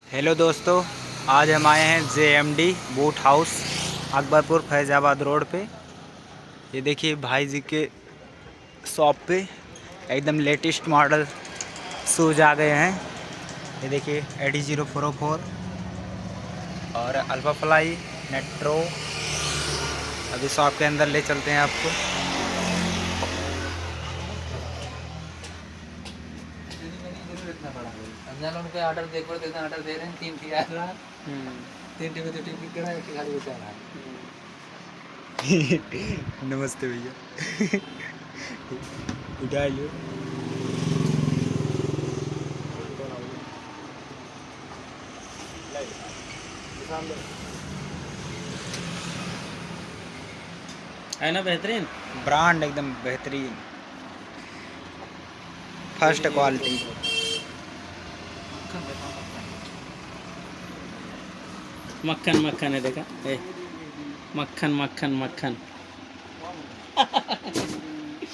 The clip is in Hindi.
हेलो दोस्तों, आज हम आए हैं JMD boot house Akbarpur Faizabad road पे। ये देखिए भाई जी के शॉप पे एकदम लेटेस्ट मॉडल शूज़ आ गए हैं। ये देखिए AD0404 और अल्फा फ्लाई नेट्रो। अभी शॉप के अंदर ले चलते हैं आपको। उनके ऑर्डर देख पर देना ऑर्डर दे रहे हैं 3 टी आ रहा है 3 टी में तो टिकट करा है खाली बचा रहा है। नमस्ते भैया। उठा लो। है ना बेहतरीन ब्रांड एकदम बेहतरीन, फर्स्ट क्वालिटी। मक्खन मक्खन है देखा ए मक्खन मक्खन मक्खन